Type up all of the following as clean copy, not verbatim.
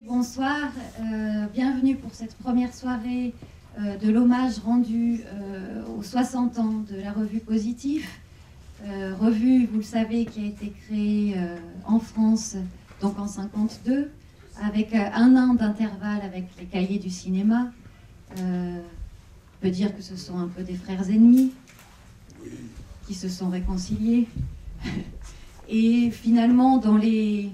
Bonsoir, bienvenue pour cette première soirée de l'hommage rendu aux 60 ans de la revue Positif. Revue, vous le savez, qui a été créée en France, donc en 52, avec un an d'intervalle avec les cahiers du cinéma. On peut dire que ce sont un peu des frères ennemis qui se sont réconciliés. Et finalement, dans les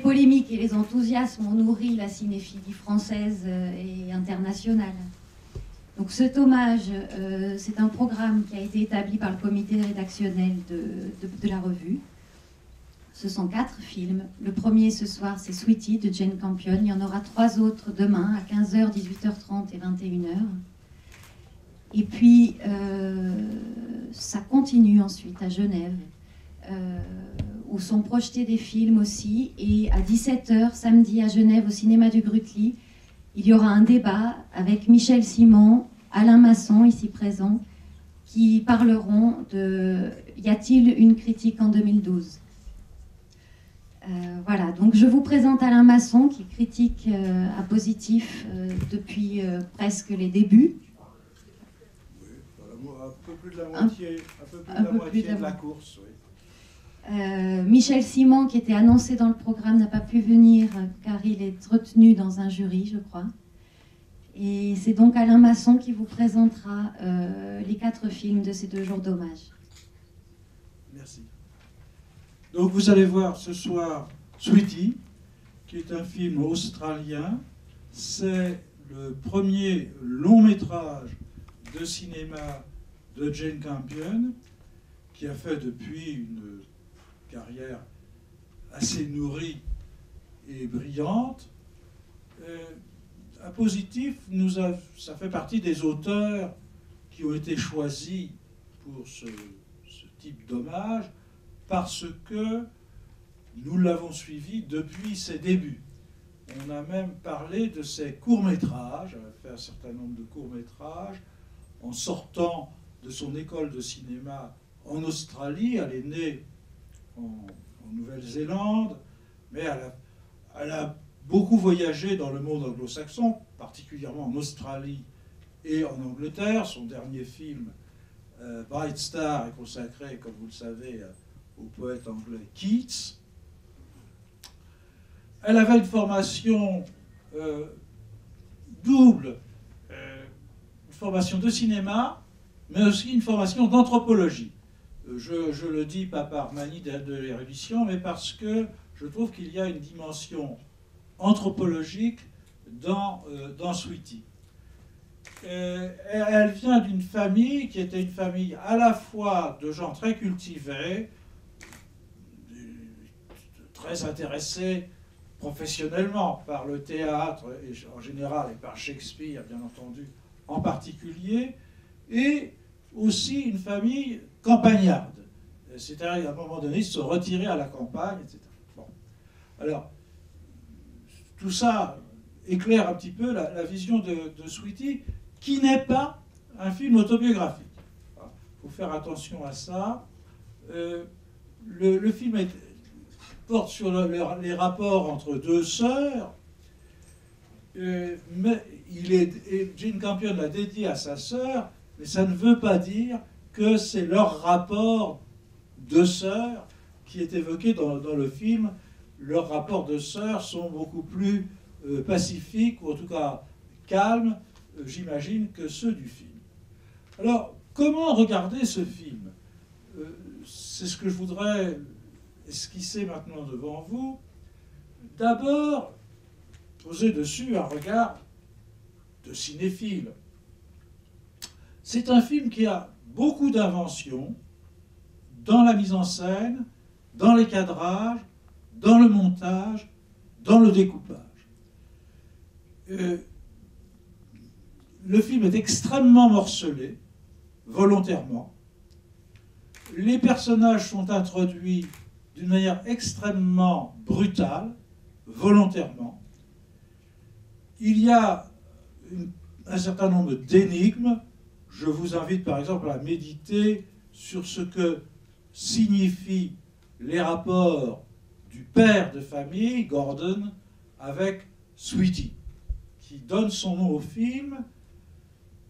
polémiques et les enthousiasmes, on nourrit la cinéphilie française et internationale. Donc cet hommage, c'est un programme qui a été établi par le comité rédactionnel de la revue. Ce sont 4 films. Le premier ce soir, c'est Sweetie de Jane Campion. Il y en aura 3 autres demain à 15h, 18h30 et 21h. Et puis, ça continue ensuite à Genève, où sont projetés des films aussi. Et à 17h, samedi à Genève, au cinéma du Grutli, il y aura un débat avec Michel Simon, Alain Masson, ici présent, qui parleront de « Y a-t-il une critique en 2012 ?» Voilà, donc je vous présente Alain Masson, qui critique à Positif depuis presque les débuts. Oui, un peu plus de la moitié, de la course, oui. Michel Simon, qui était annoncé dans le programme, n'a pas pu venir car il est retenu dans un jury, je crois. Et c'est donc Alain Masson qui vous présentera les 4 films de ces 2 jours d'hommage. Merci. Donc vous allez voir ce soir Sweetie, qui est un film australien. C'est le premier long métrage de cinéma de Jane Campion, qui a fait depuis une carrière assez nourrie et brillante. À Positif, ça fait partie des auteurs qui ont été choisis pour ce type d'hommage parce que nous l'avons suivi depuis ses débuts. On a même parlé de ses courts-métrages, elle a fait un certain nombre de courts-métrages, en sortant de son école de cinéma en Australie. Elle est née en Nouvelle-Zélande, mais elle a beaucoup voyagé dans le monde anglo-saxon, particulièrement en Australie et en Angleterre. Son dernier film, Bright Star, est consacré, comme vous le savez, au poète anglais Keats. Elle avait une formation double, une formation de cinéma, mais aussi une formation d'anthropologie. Je le dis pas par manie de l'érudition, mais parce que je trouve qu'il y a une dimension anthropologique dans Sweetie. Elle vient d'une famille qui était une famille à la fois de gens très cultivés, très intéressés professionnellement par le théâtre en général et par Shakespeare, bien entendu, en particulier, et aussi une famille campagnarde. C'est-à-dire, à un moment donné, ils se sont retirés à la campagne, etc. Bon. Alors, tout ça éclaire un petit peu la vision de Sweetie, qui n'est pas un film autobiographique. Il faut faire attention à ça. Le film porte sur les rapports entre 2 sœurs, mais Jane Campion l'a dédié à sa sœur, mais ça ne veut pas dire que c'est leur rapport de sœurs qui est évoqué dans le film. Leurs rapports de sœurs sont beaucoup plus pacifiques, ou en tout cas calmes, j'imagine, que ceux du film. Alors, comment regarder ce film? C'est ce que je voudrais esquisser maintenant devant vous. D'abord, poser dessus un regard de cinéphile. C'est un film qui a beaucoup d'inventions dans la mise en scène, dans les cadrages, dans le montage, dans le découpage. Le film est extrêmement morcelé, volontairement. Les personnages sont introduits d'une manière extrêmement brutale, volontairement. Il y a un certain nombre d'énigmes. Je vous invite par exemple à méditer sur ce que signifient les rapports du père de famille, Gordon, avec Sweetie, qui donne son nom au film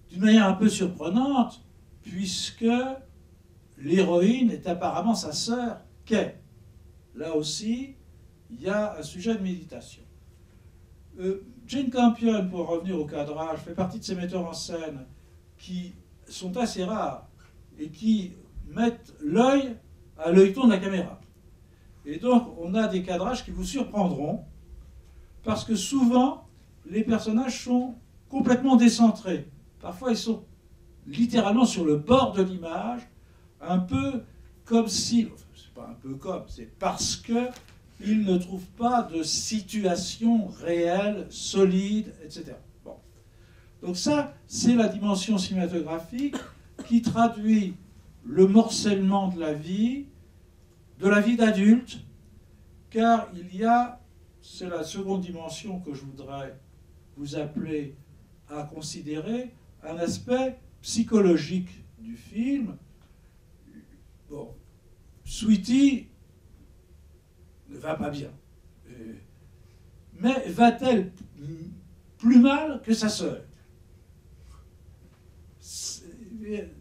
d'une manière un peu surprenante, puisque l'héroïne est apparemment sa sœur, Kay. Là aussi, il y a un sujet de méditation. Jane Campion, pour revenir au cadrage, fait partie de ces metteurs en scène qui sont assez rares et qui mettent l'œil à l'œilleton de la caméra. Et donc, on a des cadrages qui vous surprendront, parce que souvent, les personnages sont complètement décentrés. Parfois, ils sont littéralement sur le bord de l'image, un peu comme si, enfin, c'est pas un peu comme, c'est parce qu'ils ne trouvent pas de situation réelle, solide, etc. Bon. Donc ça, c'est la dimension cinématographique qui traduit le morcellement de la vie d'adulte, car il y a, c'est la seconde dimension que je voudrais vous appeler à considérer, un aspect psychologique du film. Bon, Sweetie ne va pas bien. Mais va-t-elle plus mal que sa sœur?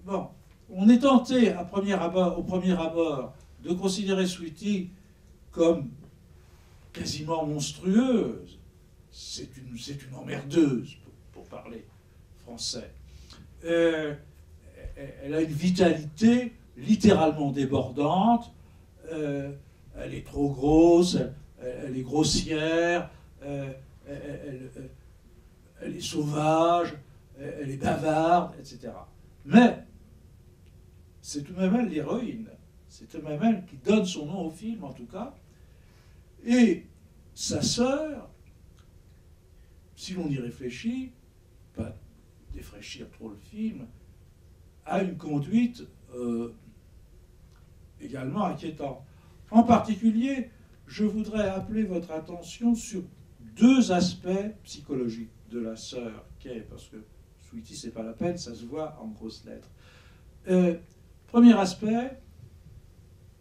Bon, on est tenté au premier abord de considérer Sweetie comme quasiment monstrueuse. C'est une emmerdeuse, pour parler français. Elle a une vitalité littéralement débordante. Elle est trop grosse, elle est grossière, elle est sauvage, elle est bavarde, etc. Mais c'est tout de même elle l'héroïne. C'est tout de même elle qui donne son nom au film, en tout cas. Et sa sœur, si l'on y réfléchit, pas défraîchir trop le film, a une conduite également inquiétante. En particulier, je voudrais appeler votre attention sur deux aspects psychologiques de la sœur Kay, parce que Sweetie, c'est pas la peine, ça se voit en grosses lettres. Premier aspect,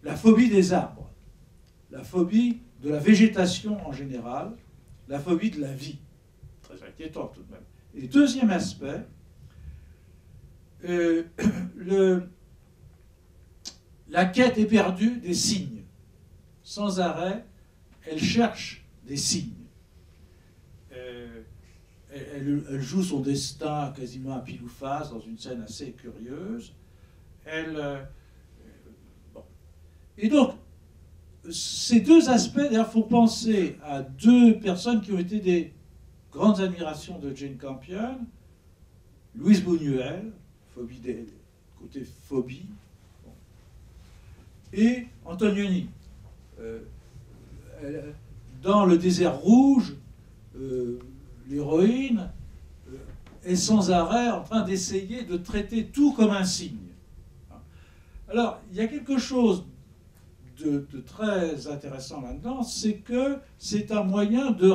la phobie des arbres, la phobie de la végétation en général, la phobie de la vie. Très inquiétant tout de même. Et deuxième aspect, la quête éperdue des signes. Sans arrêt, elle cherche des signes. Elle joue son destin quasiment à pile ou face dans une scène assez curieuse. Bon. Et donc, ces deux aspects, d'ailleurs, font penser à deux personnes qui ont été des grandes admirations de Jane Campion. Louise Buñuel, côté phobie, bon. Et Antonioni. Dans Le désert rouge, l'héroïne est sans arrêt en train d'essayer de traiter tout comme un signe. Alors, il y a quelque chose de très intéressant là-dedans, c'est que c'est un moyen de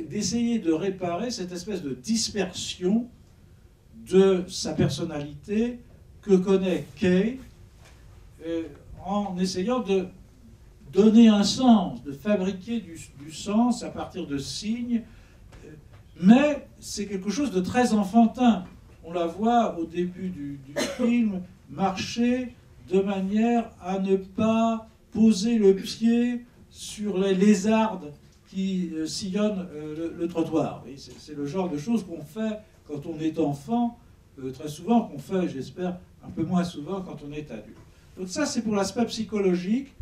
d'essayer de réparer cette espèce de dispersion de sa personnalité que connaît Kay, en essayant de donner un sens, de fabriquer du sens à partir de signes, mais c'est quelque chose de très enfantin. On la voit au début du film marcher de manière à ne pas poser le pied sur les lézardes qui sillonnent le trottoir. C'est le genre de choses qu'on fait quand on est enfant, très souvent, qu'on fait, j'espère, un peu moins souvent quand on est adulte. Donc ça, c'est pour l'aspect psychologique.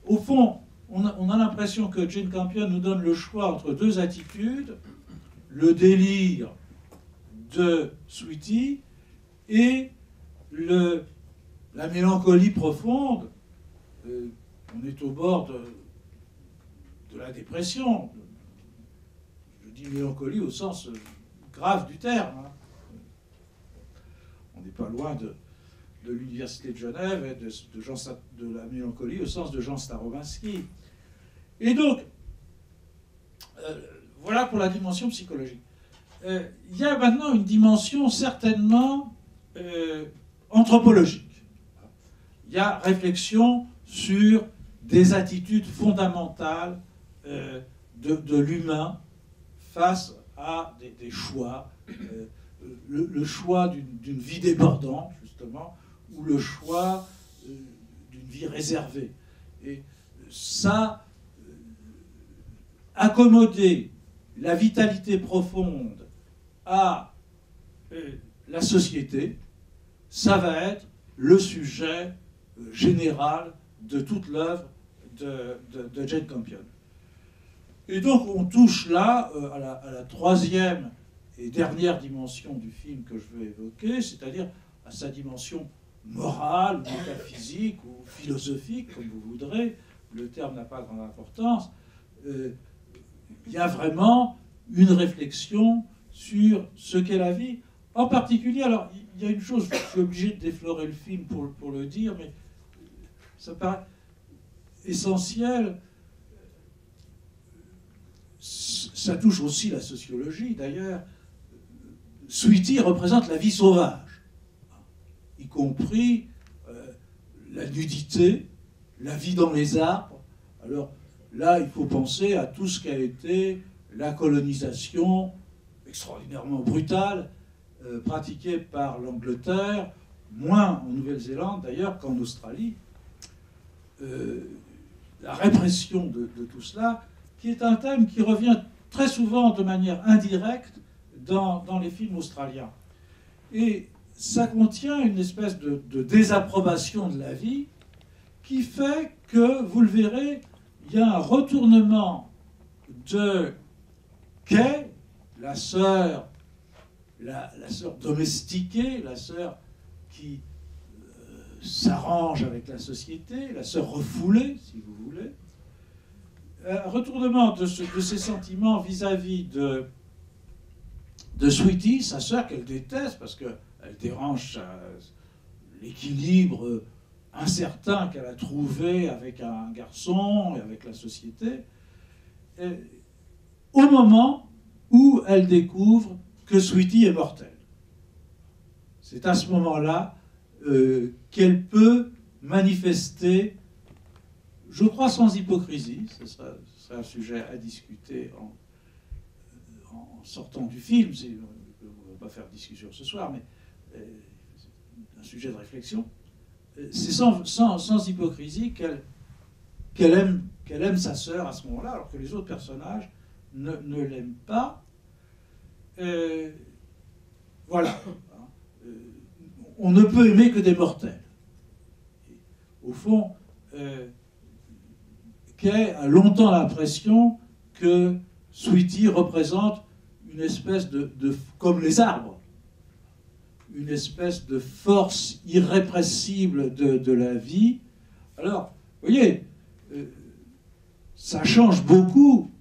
Au fond, on a l'impression que Jane Campion nous donne le choix entre deux attitudes, le délire de Sweetie et la mélancolie profonde. On est au bord de la dépression. Je dis mélancolie au sens grave du terme. Hein. On n'est pas loin de l'Université de Genève et de la mélancolie au sens de Jean Starobinsky. Et donc, voilà pour la dimension psychologique. Il y a maintenant une dimension certainement anthropologique. Il y a réflexion sur des attitudes fondamentales de l'humain face à des choix, le choix d'une vie débordante, justement, ou le choix d'une vie réservée. Et ça, accommoder la vitalité profonde à la société, ça va être le sujet général de toute l'œuvre de Jane Campion. Et donc on touche là à la troisième et dernière dimension du film que je veux évoquer, c'est-à-dire à sa dimension morale, métaphysique ou philosophique, comme vous voudrez. Le terme n'a pas grande importance. Il y a vraiment une réflexion sur ce qu'est la vie. En particulier, alors, il y a une chose, je suis obligé de déflorer le film pour le dire, mais ça paraît essentiel. Ça touche aussi la sociologie, d'ailleurs. Sweetie représente la vie sauvage, y compris la nudité, la vie dans les arbres. Alors là, il faut penser à tout ce qu'a été la colonisation extraordinairement brutale pratiquée par l'Angleterre, moins en Nouvelle-Zélande d'ailleurs qu'en Australie. La répression de tout cela, qui est un thème qui revient très souvent de manière indirecte dans les films australiens. Et ça contient une espèce de désapprobation de la vie qui fait que, vous le verrez, il y a un retournement de Kay, la sœur domestiquée, la sœur qui s'arrange avec la société, la sœur refoulée, si vous voulez. Un retournement de ces sentiments vis-à-vis de Sweetie, sa sœur qu'elle déteste parce qu'elle dérange l'équilibre incertain qu'elle a trouvé avec un garçon et avec la société, au moment où elle découvre que Sweetie est mortelle. C'est à ce moment-là qu'elle peut manifester, je crois sans hypocrisie, ce serait un sujet à discuter en sortant du film, on ne va pas faire discussion ce soir, mais un sujet de réflexion, c'est sans hypocrisie qu'elle aime sa sœur à ce moment-là, alors que les autres personnages ne l'aiment pas. Voilà. On ne peut aimer que des mortels. Au fond, Kay a longtemps l'impression que Sweetie représente une espèce comme les arbres, une espèce de force irrépressible de la vie. Alors, vous voyez, ça change beaucoup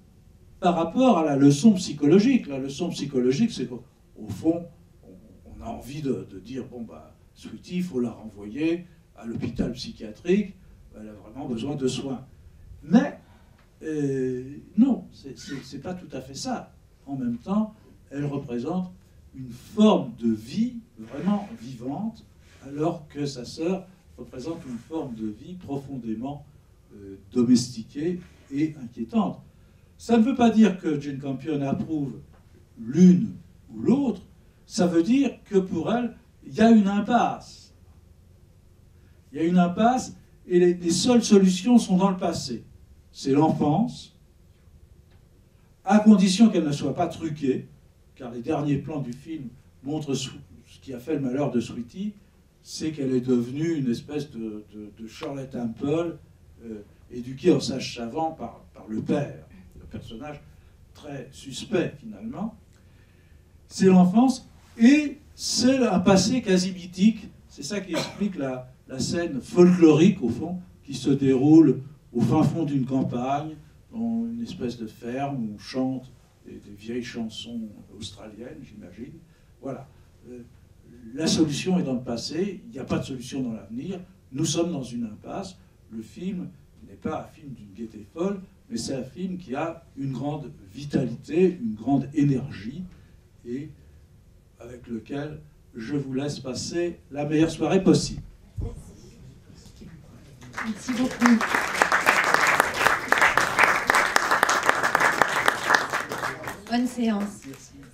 par rapport à la leçon psychologique. La leçon psychologique, c'est qu'au fond, on a envie de dire, bon, bah, Sweetie, il faut la renvoyer à l'hôpital psychiatrique, elle a vraiment besoin de soins. Mais, non, c'est pas tout à fait ça. En même temps, elle représente une forme de vie vraiment vivante, alors que sa sœur représente une forme de vie profondément domestiquée et inquiétante. Ça ne veut pas dire que Jane Campion approuve l'une ou l'autre, ça veut dire que pour elle, il y a une impasse. Il y a une impasse et les seules solutions sont dans le passé. C'est l'enfance, à condition qu'elle ne soit pas truquée, car les derniers plans du film montrent ce qui a fait le malheur de Sweetie, c'est qu'elle est devenue une espèce de Shirley Temple, éduquée en sage savant par le père, le personnage très suspect finalement. C'est l'enfance et c'est un passé quasi mythique. C'est ça qui explique la scène folklorique, au fond, qui se déroule au fin fond d'une campagne, dans une espèce de ferme où on chante des vieilles chansons australiennes, j'imagine. Voilà. La solution est dans le passé, il n'y a pas de solution dans l'avenir. Nous sommes dans une impasse. Le film n'est pas un film d'une gaieté folle, mais c'est un film qui a une grande vitalité, une grande énergie, et avec lequel je vous laisse passer la meilleure soirée possible. Merci beaucoup. Bonne séance. Merci.